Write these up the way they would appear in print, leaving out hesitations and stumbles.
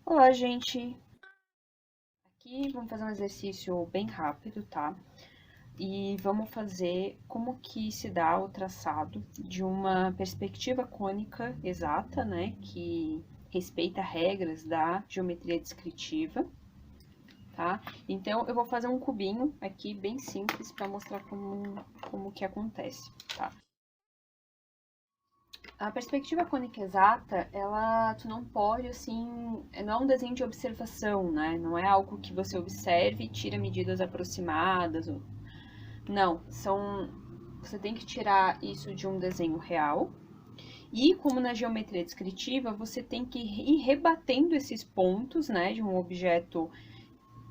Olá, gente! Aqui vamos fazer um exercício bem rápido, tá? E vamos fazer como que se dá o traçado de uma perspectiva cônica exata, né? Que respeita regras da geometria descritiva, tá? Então, eu vou fazer um cubinho aqui bem simples para mostrar como que acontece, tá? A perspectiva cônica exata, tu não pode, assim, não é um desenho de observação, né? Não é algo que você observe e tira medidas aproximadas. Não, você tem que tirar isso de um desenho real. E como na geometria descritiva, você tem que ir rebatendo esses pontos, né, de um objeto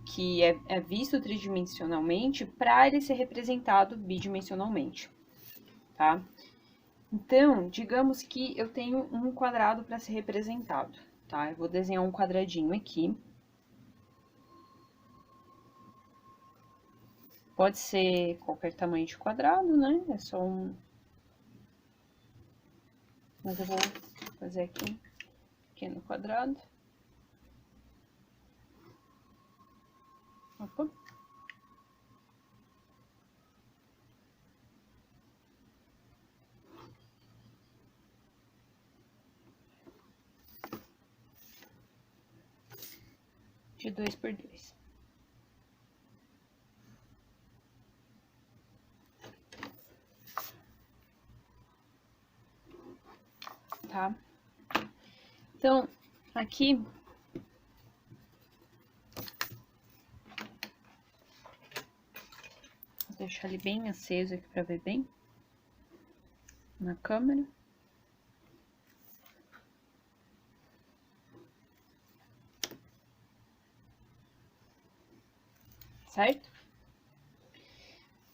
que é visto tridimensionalmente para ele ser representado bidimensionalmente, tá? Então, digamos que eu tenho um quadrado para ser representado, tá? Eu vou desenhar um quadradinho aqui. Pode ser qualquer tamanho de quadrado, né? É só um... Mas eu vou fazer aqui um pequeno quadrado. Opa. De 2 por 2. Tá? Então, aqui... Vou deixar ele bem aceso aqui para ver bem na câmera. Certo?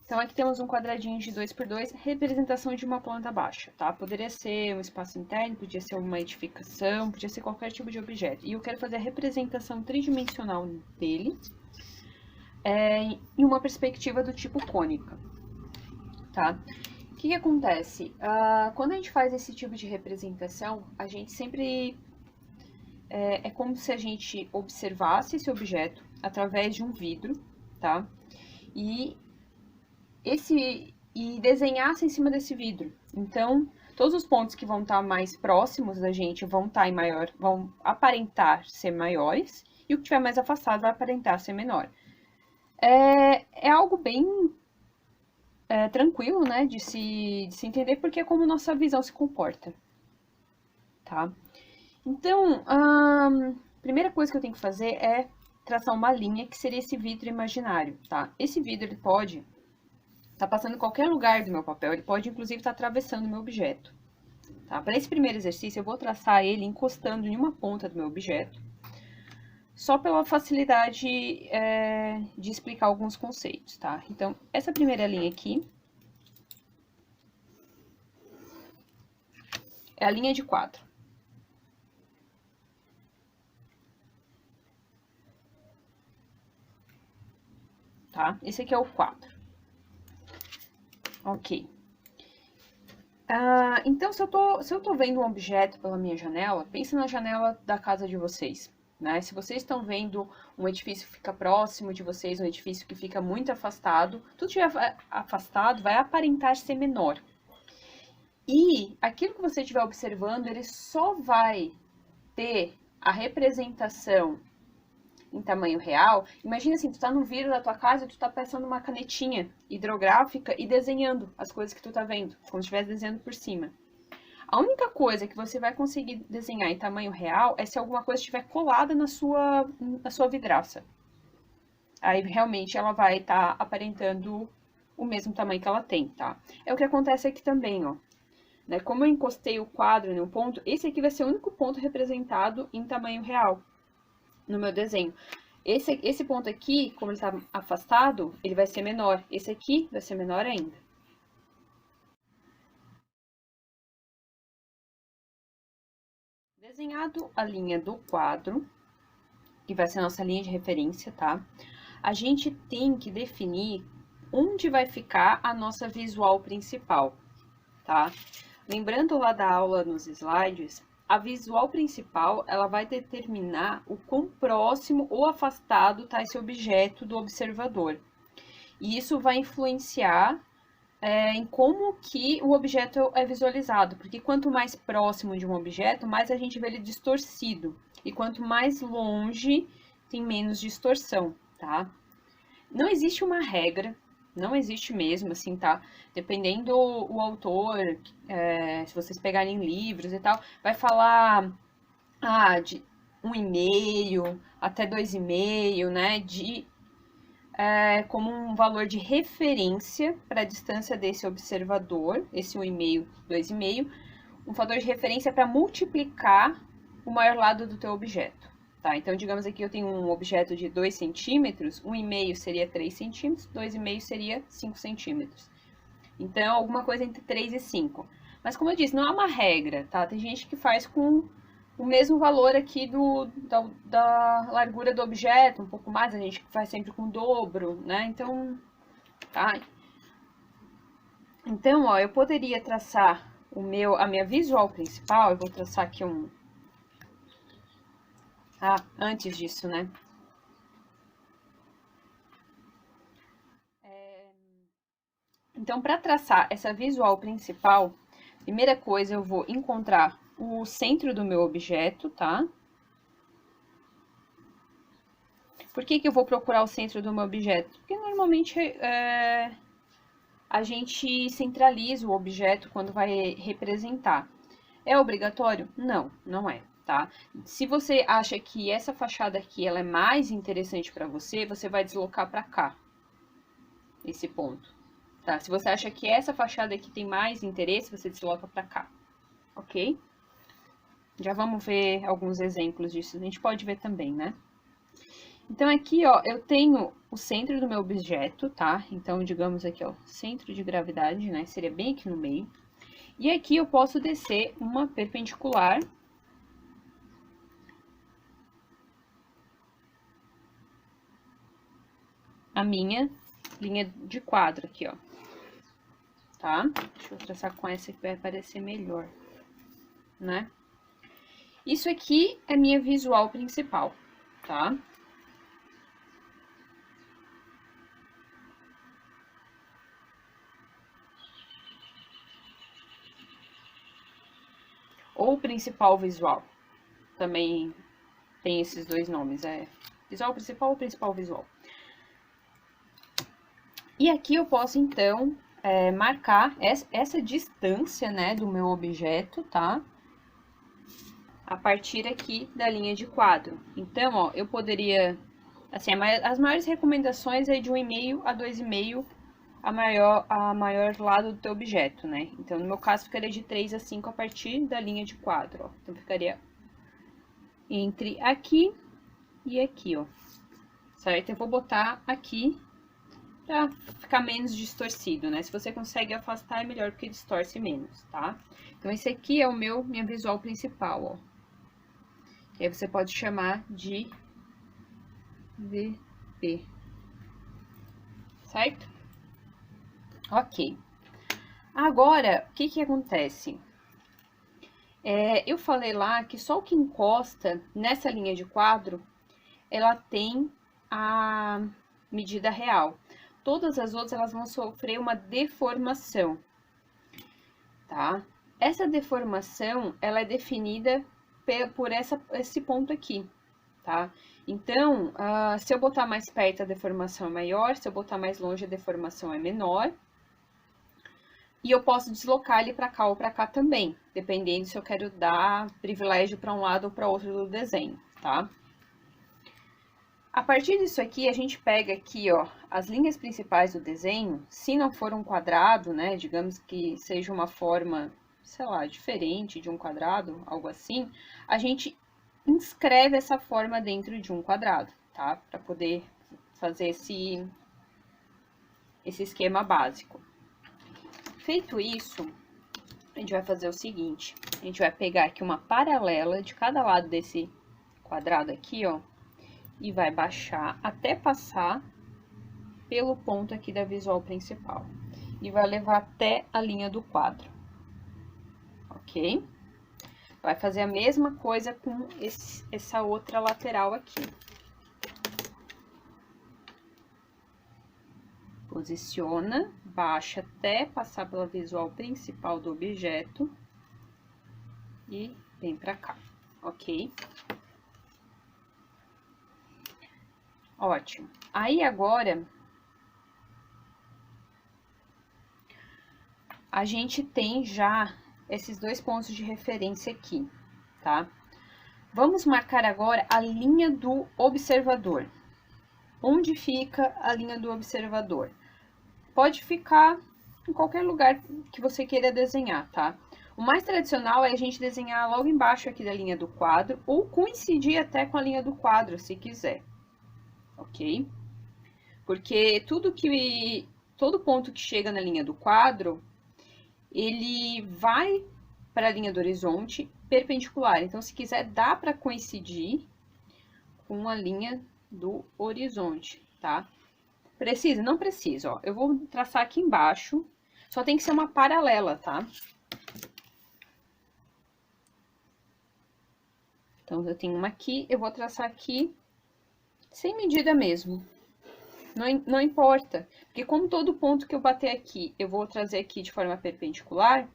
Então, aqui temos um quadradinho de 2 por 2, representação de uma planta baixa, tá? Poderia ser um espaço interno, podia ser uma edificação, podia ser qualquer tipo de objeto. E eu quero fazer a representação tridimensional dele em uma perspectiva do tipo cônica, tá? O que acontece? Quando a gente faz esse tipo de representação, a gente sempre... É como se a gente observasse esse objeto através de um vidro, tá? E desenhasse em cima desse vidro. Então, todos os pontos que vão estar mais próximos da gente vão aparentar ser maiores, e o que estiver mais afastado vai aparentar ser menor. É algo bem tranquilo, né, de se entender, porque é como nossa visão se comporta, tá? Então, a primeira coisa que eu tenho que fazer é traçar uma linha, que seria esse vidro imaginário, tá? Esse vidro, ele pode estar passando em qualquer lugar do meu papel, ele pode, inclusive, estar atravessando o meu objeto, tá? Para esse primeiro exercício, eu vou traçar ele encostando em uma ponta do meu objeto, só pela facilidade de explicar alguns conceitos, tá? Então, essa primeira linha aqui é a linha de quadro. Tá? Esse aqui é o quadro. Ok. Então, se eu tô vendo um objeto pela minha janela, pense na janela da casa de vocês, né? Se vocês estão vendo um edifício que fica próximo de vocês, um edifício que fica muito afastado, tudo que estiver afastado vai aparentar ser menor. E aquilo que você estiver observando, ele só vai ter a representação em tamanho real. Imagina assim, tu tá no vidro da tua casa e tu tá passando uma canetinha hidrográfica e desenhando as coisas que tu tá vendo, como se estivesse desenhando por cima. A única coisa que você vai conseguir desenhar em tamanho real é se alguma coisa estiver colada na sua vidraça. Aí realmente ela vai estar aparentando o mesmo tamanho que ela tem, tá? É o que acontece aqui também, ó. Né? Como eu encostei o quadro em um ponto, esse aqui vai ser o único ponto representado em tamanho real no meu desenho. Esse ponto aqui, como ele está afastado, ele vai ser menor. Esse aqui vai ser menor ainda. Desenhado a linha do quadro, que vai ser a nossa linha de referência, tá? A gente tem que definir onde vai ficar a nossa visual principal, tá? Lembrando lá da aula nos slides, a visual principal, ela vai determinar o quão próximo ou afastado está esse objeto do observador. E isso vai influenciar em como que o objeto é visualizado, porque quanto mais próximo de um objeto, mais a gente vê ele distorcido, e quanto mais longe, tem menos distorção, tá? Não existe uma regra, não existe mesmo, assim, tá? Dependendo o autor, se vocês pegarem livros e tal, vai falar de 1,5 até 2,5, né? Como um valor de referência para a distância desse observador, esse 1,5, 2,5, um fator de referência para multiplicar o maior lado do teu objeto. Tá? Então, digamos aqui eu tenho um objeto de 2 centímetros, 1,5 seria 3 centímetros, 2,5 seria 5 centímetros. Então, alguma coisa entre 3 e 5. Mas, como eu disse, não é uma regra, tá? Tem gente que faz com o mesmo valor aqui da largura do objeto, um pouco mais, a gente faz sempre com o dobro, né? Então, tá? Então, ó, eu poderia traçar a minha visual principal, eu vou traçar aqui antes disso, né? Então, para traçar essa visual principal, primeira coisa, eu vou encontrar o centro do meu objeto, tá? Por que eu vou procurar o centro do meu objeto? Porque normalmente a gente centraliza o objeto quando vai representar. É obrigatório? Não, não é, tá? Se você acha que essa fachada aqui ela é mais interessante para você, você vai deslocar para cá, esse ponto, tá? Se você acha que essa fachada aqui tem mais interesse, você desloca para cá, ok? Já vamos ver alguns exemplos disso, a gente pode ver também, né? Então, aqui, ó, eu tenho o centro do meu objeto, tá? Então, digamos aqui, ó, centro de gravidade, né? Seria bem aqui no meio. E aqui eu posso descer uma perpendicular. A minha linha de quadro aqui, ó. Tá? Deixa eu traçar com essa que vai aparecer melhor, né? Isso aqui é minha visual principal, tá? Ou principal visual. Também tem esses dois nomes, visual principal ou principal visual. E aqui eu posso, então, marcar essa distância, né, do meu objeto, tá? A partir aqui da linha de quadro. Então, ó, eu poderia, assim, as maiores recomendações é de 1,5 a 2,5 a maior lado do teu objeto, né? Então, no meu caso, ficaria de 3 a 5 a partir da linha de quadro, ó. Então, ficaria entre aqui e aqui, ó. Certo? Eu vou botar aqui pra ficar menos distorcido, né? Se você consegue afastar, é melhor porque distorce menos, tá? Então, esse aqui é minha visual principal, ó. Que aí você pode chamar de VP. Certo? Ok. Agora, o que acontece? Eu falei lá que só o que encosta nessa linha de quadro, ela tem a medida real. Todas as outras, elas vão sofrer uma deformação, tá? Essa deformação, ela é definida por esse ponto aqui, tá? Então, se eu botar mais perto, a deformação é maior, se eu botar mais longe, a deformação é menor. E eu posso deslocar ele para cá ou para cá também, dependendo se eu quero dar privilégio para um lado ou para outro do desenho, tá? A partir disso aqui, a gente pega aqui, ó, as linhas principais do desenho. Se não for um quadrado, né, digamos que seja uma forma, sei lá, diferente de um quadrado, algo assim, a gente inscreve essa forma dentro de um quadrado, tá? Para poder fazer esse esquema básico. Feito isso, a gente vai fazer o seguinte, a gente vai pegar aqui uma paralela de cada lado desse quadrado aqui, ó, e vai baixar até passar pelo ponto aqui da visual principal. E vai levar até a linha do quadro, ok? Vai fazer a mesma coisa com essa outra lateral aqui. Posiciona, baixa até passar pela visual principal do objeto e vem pra cá, ok? Ótimo. Aí, agora, a gente tem já esses dois pontos de referência aqui, tá? Vamos marcar agora a linha do observador. Onde fica a linha do observador? Pode ficar em qualquer lugar que você queira desenhar, tá? O mais tradicional é a gente desenhar logo embaixo aqui da linha do quadro, ou coincidir até com a linha do quadro, se quiser, ok? Porque todo ponto que chega na linha do quadro, ele vai para a linha do horizonte perpendicular. Então, se quiser, dá para coincidir com a linha do horizonte, tá? Precisa? Não precisa, ó. Eu vou traçar aqui embaixo, só tem que ser uma paralela, tá? Então, eu tenho uma aqui, eu vou traçar aqui sem medida mesmo. Não importa, porque como todo ponto que eu bater aqui, eu vou trazer aqui de forma perpendicular,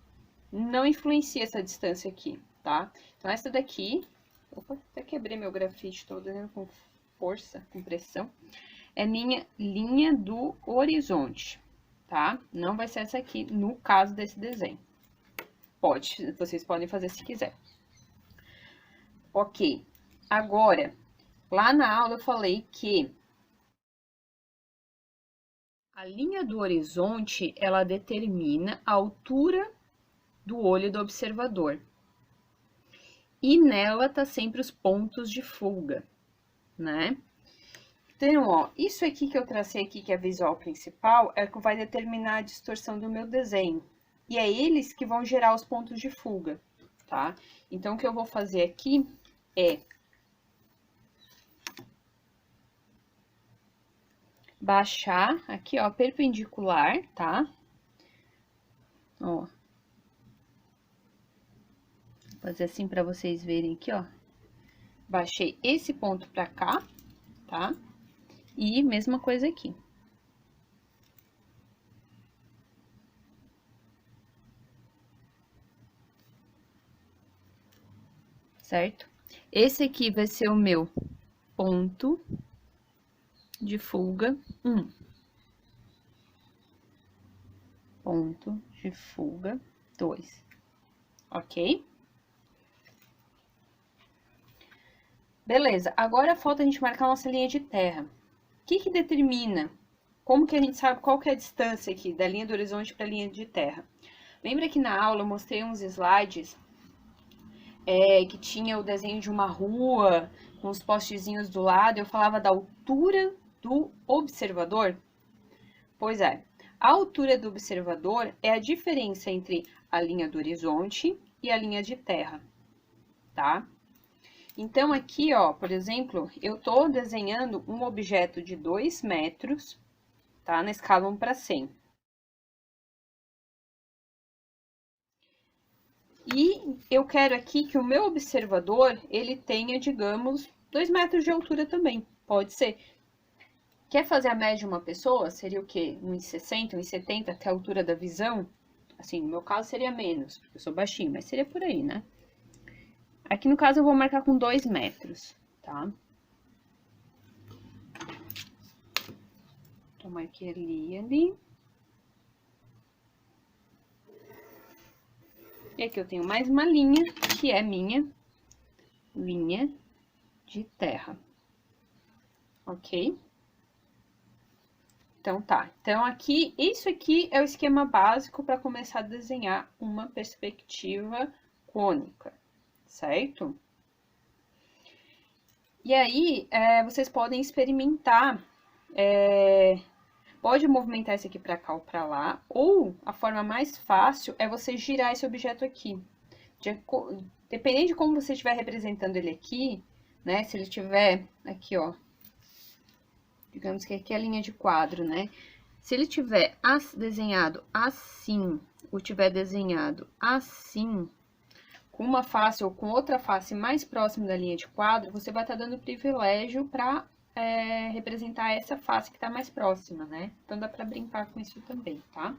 não influencia essa distância aqui, tá? Então, essa daqui, opa, até quebrei meu grafite, tô desenhando com força, com pressão, é minha linha do horizonte, tá? Não vai ser essa aqui, no caso desse desenho. Vocês podem fazer se quiser. Ok, agora, lá na aula eu falei que a linha do horizonte, ela determina a altura do olho do observador. E nela tá sempre os pontos de fuga, né? Então, ó, isso aqui que eu tracei aqui, que é a visual principal, é o que vai determinar a distorção do meu desenho. E é eles que vão gerar os pontos de fuga, tá? Então, o que eu vou fazer aqui é baixar aqui, ó, perpendicular, tá? Ó. Vou fazer assim para vocês verem aqui, ó. Baixei esse ponto pra cá, tá? E mesma coisa aqui. Certo? Esse aqui vai ser o meu ponto de fuga 1. Ponto de fuga 2. Ok? Beleza, agora falta a gente marcar a nossa linha de terra. O que determina? Como que a gente sabe qual que é a distância aqui da linha do horizonte para a linha de terra? Lembra que na aula eu mostrei uns slides que tinha o desenho de uma rua, com os postezinhos do lado, eu falava da altura do observador? Pois é, a altura do observador é a diferença entre a linha do horizonte e a linha de terra, tá? Então, aqui, ó, por exemplo, eu tô desenhando um objeto de 2 metros, tá? Na escala 1/100. E eu quero aqui que o meu observador, ele tenha, digamos, 2 metros de altura também, pode ser. Quer fazer a média de uma pessoa? Seria o quê? 1,60, 1,70 até a altura da visão? Assim, no meu caso seria menos, porque eu sou baixinho, mas seria por aí, né? Aqui no caso eu vou marcar com 2 metros, tá? Então, marquei ali. E aqui eu tenho mais uma linha, que é minha linha de terra. Ok? Então, tá. Então, aqui, isso aqui é o esquema básico para começar a desenhar uma perspectiva cônica, certo? E aí, vocês podem experimentar, pode movimentar esse aqui para cá ou para lá, ou a forma mais fácil é você girar esse objeto aqui. Dependendo de como você estiver representando ele aqui, né? Se ele estiver aqui, ó, digamos que aqui é a linha de quadro, né? Se ele tiver desenhado assim, ou tiver desenhado assim, com uma face ou com outra face mais próxima da linha de quadro, você vai estar dando privilégio para representar essa face que está mais próxima, né? Então, dá para brincar com isso também, tá?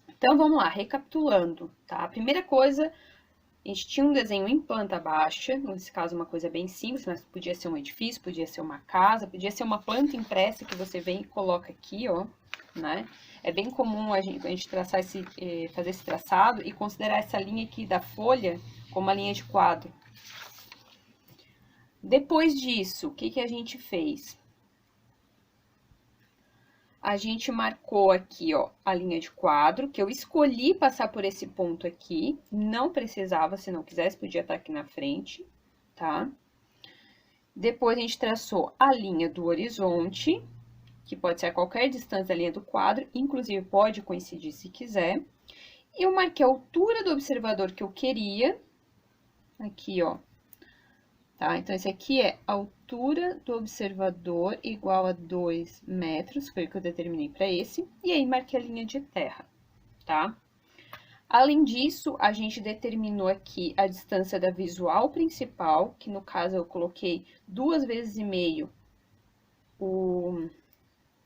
Então, vamos lá, recapitulando, tá? A primeira coisa, a gente tinha um desenho em planta baixa, nesse caso uma coisa bem simples, mas podia ser um edifício, podia ser uma casa, podia ser uma planta impressa que você vem e coloca aqui, ó, né? É bem comum a gente traçar fazer esse traçado e considerar essa linha aqui da folha como uma linha de quadro. Depois disso, o que que a gente fez? A gente marcou aqui, ó, a linha de quadro, que eu escolhi passar por esse ponto aqui. Não precisava, se não quisesse, podia estar aqui na frente, tá? Depois, a gente traçou a linha do horizonte, que pode ser a qualquer distância da linha do quadro, inclusive pode coincidir se quiser. E eu marquei a altura do observador que eu queria, aqui, ó. Tá? Então, esse aqui é a altura do observador igual a 2 metros, foi o que eu determinei para esse, e aí marquei a linha de terra, tá? Além disso, a gente determinou aqui a distância da visual principal, que no caso eu coloquei 2 vezes e meio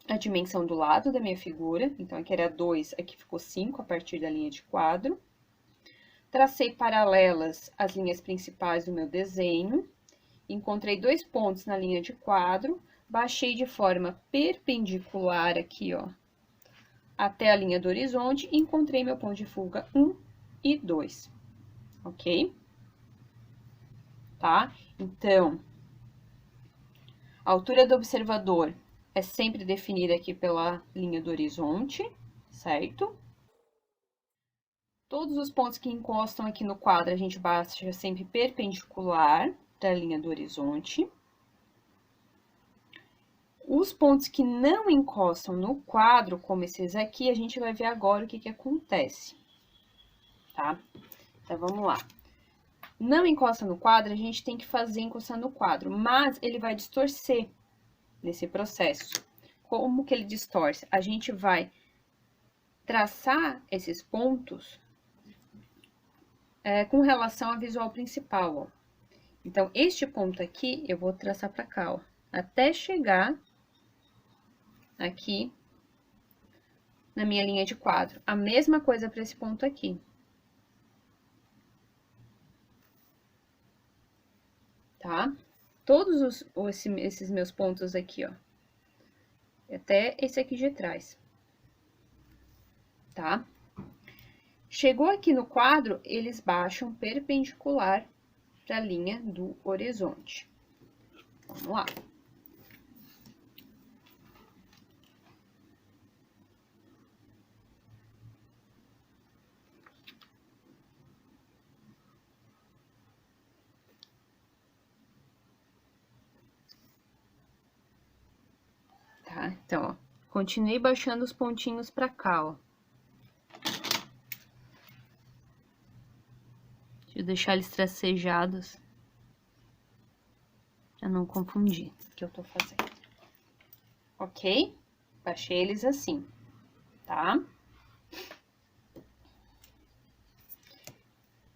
a dimensão do lado da minha figura, então aqui era 2, aqui ficou 5 a partir da linha de quadro. Tracei paralelas às linhas principais do meu desenho. Encontrei 2 pontos na linha de quadro, baixei de forma perpendicular aqui, ó, até a linha do horizonte, e encontrei meu ponto de fuga 1 e 2, ok? Tá? Então, a altura do observador é sempre definida aqui pela linha do horizonte, certo? Todos os pontos que encostam aqui no quadro, a gente baixa sempre perpendicular da linha do horizonte. Os pontos que não encostam no quadro, como esses aqui, a gente vai ver agora o que que acontece, tá? Então, vamos lá. Não encosta no quadro, a gente tem que fazer encostar no quadro, mas ele vai distorcer nesse processo. Como que ele distorce? A gente vai traçar esses pontos com relação à visual principal, ó. Então, este ponto aqui, eu vou traçar para cá, ó, até chegar aqui na minha linha de quadro. A mesma coisa para esse ponto aqui. Tá? Todos esses meus pontos aqui, ó. Até esse aqui de trás. Tá? Chegou aqui no quadro, eles baixam perpendicular para a linha do horizonte. Vamos lá. Tá? Então, ó, continuei baixando os pontinhos para cá, ó. Deixa eu deixar eles tracejados, pra não confundir o que eu tô fazendo. Ok? Baixei eles assim, tá?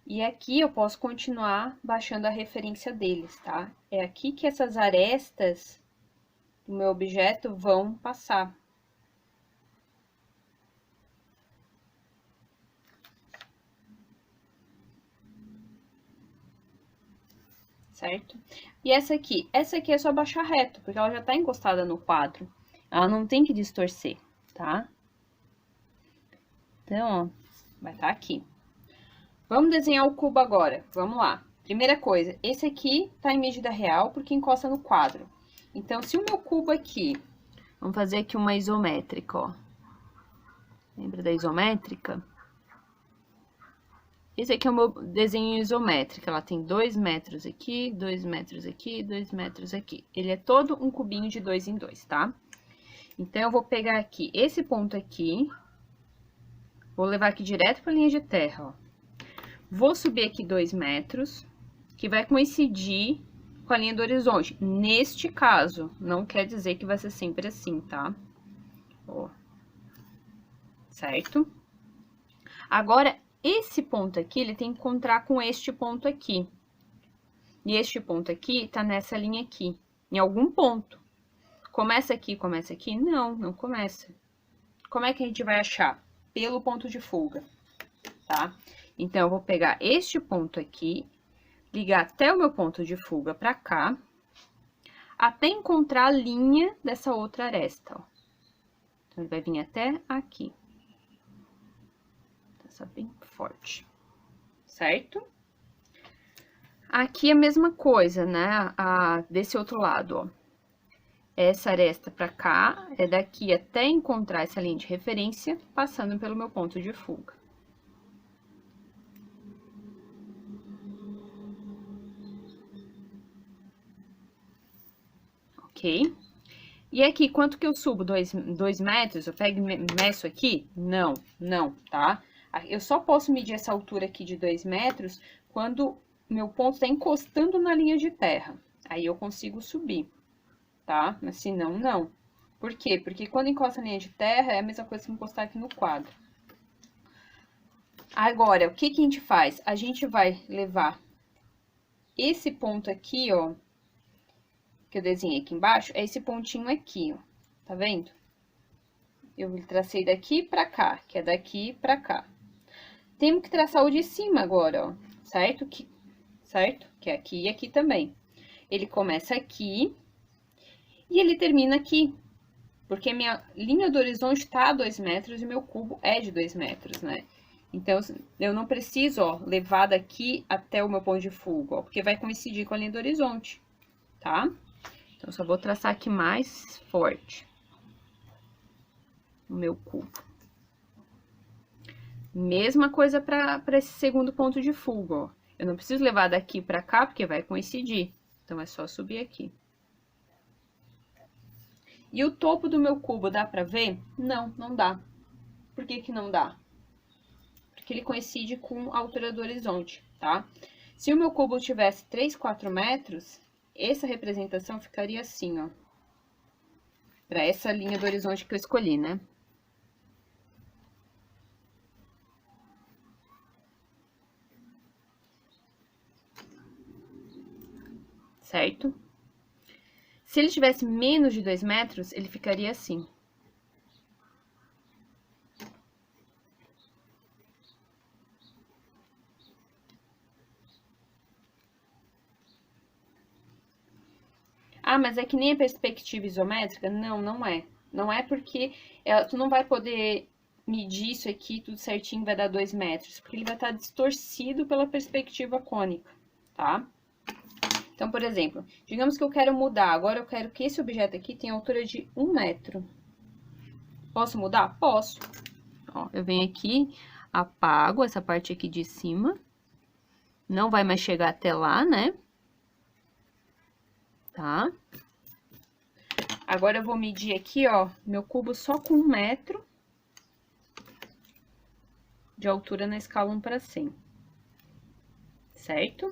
E aqui eu posso continuar baixando a referência deles, tá? É aqui que essas arestas do meu objeto vão passar. Certo? E essa aqui é só baixar reto, porque ela já tá encostada no quadro. Ela não tem que distorcer, tá? Então, ó, vai estar aqui. Vamos desenhar o cubo agora. Vamos lá. Primeira coisa, esse aqui tá em medida real porque encosta no quadro. Então, se o meu cubo aqui, vamos fazer aqui uma isométrica, ó. Lembra da isométrica? Esse aqui é o meu desenho isométrico. Ela tem 2 metros aqui, 2 metros aqui, 2 metros aqui. Ele é todo um cubinho de 2 em 2, tá? Então, eu vou pegar aqui esse ponto aqui, vou levar aqui direto para a linha de terra, ó. Vou subir aqui 2 metros, que vai coincidir com a linha do horizonte. Neste caso, não quer dizer que vai ser sempre assim, tá? Ó. Certo? Agora, esse ponto aqui, ele tem que encontrar com este ponto aqui. E este ponto aqui tá nessa linha aqui, em algum ponto. Começa aqui, começa aqui? Não, não começa. Como é que a gente vai achar? Pelo ponto de fuga, tá? Então, eu vou pegar este ponto aqui, ligar até o meu ponto de fuga pra cá, até encontrar a linha dessa outra aresta, ó. Então, ele vai vir até aqui. Tá bem forte, certo? Aqui a mesma coisa, né? Desse outro lado, ó. Essa aresta pra cá, é daqui até encontrar essa linha de referência, passando pelo meu ponto de fuga. Ok? E aqui, quanto que eu subo? 2 metros? Eu pego e meço aqui? Não, não, tá? Eu só posso medir essa altura aqui de 2 metros quando meu ponto tá encostando na linha de terra. Aí eu consigo subir, tá? Mas se não, não. Por quê? Porque quando encosta na linha de terra, é a mesma coisa que encostar aqui no quadro. Agora, o que que a gente faz? A gente vai levar esse ponto aqui, ó, que eu desenhei aqui embaixo, é esse pontinho aqui, ó. Tá vendo? Eu tracei daqui pra cá, que é daqui pra cá. Temos que traçar o de cima agora, ó, certo? Certo? Que é aqui e aqui também. Ele começa aqui e ele termina aqui. Porque minha linha do horizonte tá a 2 metros e meu cubo é de 2 metros, né? Então, eu não preciso, ó, levar daqui até o meu ponto de fuga, ó, porque vai coincidir com a linha do horizonte, tá? Então, só vou traçar aqui mais forte o meu cubo. Mesma coisa para esse segundo ponto de fuga, ó. Eu não preciso levar daqui para cá, porque vai coincidir. Então, é só subir aqui. E o topo do meu cubo, dá para ver? Não, não dá. Por que que não dá? Porque ele coincide com a altura do horizonte, tá? Se o meu cubo tivesse 3, 4 metros, essa representação ficaria assim, ó. Para essa linha do horizonte que eu escolhi, né? Certo? Se ele tivesse menos de 2 metros, ele ficaria assim. Ah, mas é que nem a perspectiva isométrica? Não, não é. Não é porque tu não vai poder medir isso aqui tudo certinho, vai dar 2 metros, porque ele vai estar distorcido pela perspectiva cônica, tá? Então, por exemplo, digamos que eu quero mudar, agora eu quero que esse objeto aqui tenha altura de 1 metro. Posso mudar? Posso. Ó, eu venho aqui, apago essa parte aqui de cima, não vai mais chegar até lá, né? Tá? Agora, eu vou medir aqui, ó, meu cubo só com 1 metro de altura na escala 1 para 100. Certo?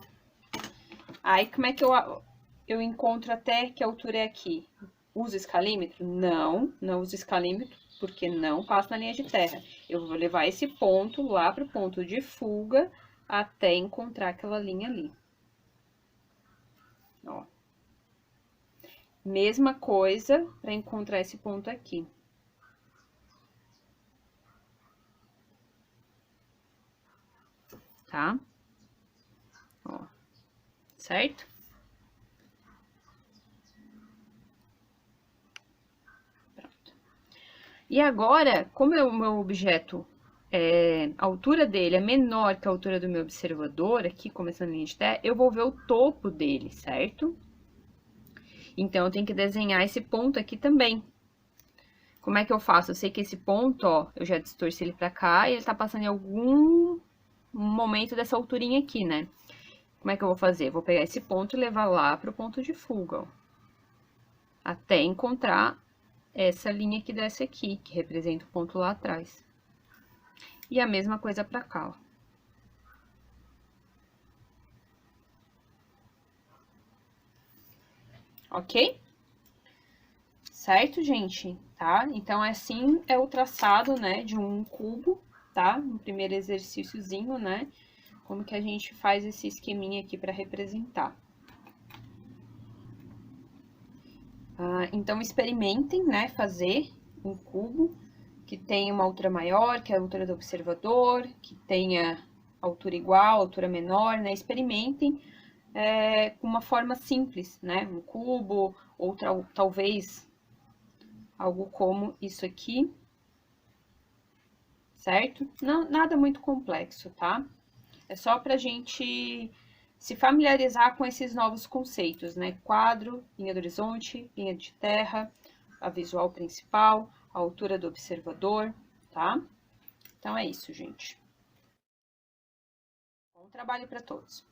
Aí, como é que eu encontro até que altura é aqui? Uso escalímetro? Não, não uso escalímetro, porque não passa na linha de terra. Eu vou levar esse ponto lá para o ponto de fuga até encontrar aquela linha ali. Ó. Mesma coisa para encontrar esse ponto aqui. Tá? Ó. Certo? Pronto. E agora, como o meu objeto, a altura dele é menor que a altura do meu observador, aqui começando a linha de terra, eu vou ver o topo dele, certo? Então, eu tenho que desenhar esse ponto aqui também. Como é que eu faço? Eu sei que esse ponto, ó, eu já distorci ele pra cá e ele tá passando em algum momento dessa alturinha aqui, né? Como é que eu vou fazer? Vou pegar esse ponto e levar lá pro ponto de fuga, ó. Até encontrar essa linha que desce aqui, que representa o ponto lá atrás. E a mesma coisa pra cá, ó. Ok? Certo, gente? Tá? Então, assim é o traçado, né, de um cubo tá? Um primeiro exercíciozinho, né? Como que a gente faz esse esqueminha aqui para representar. Então, experimentem, né, fazer um cubo que tenha uma altura maior, que é a altura do observador, que tenha altura igual, altura menor, né? Experimentem com uma forma simples, né? Um cubo, ou talvez algo como isso aqui, certo? Não, nada muito complexo, tá? É só pra gente se familiarizar com esses novos conceitos, né? Quadro, linha do horizonte, linha de terra, a visual principal, a altura do observador, tá? Então é isso, gente. Bom trabalho para todos.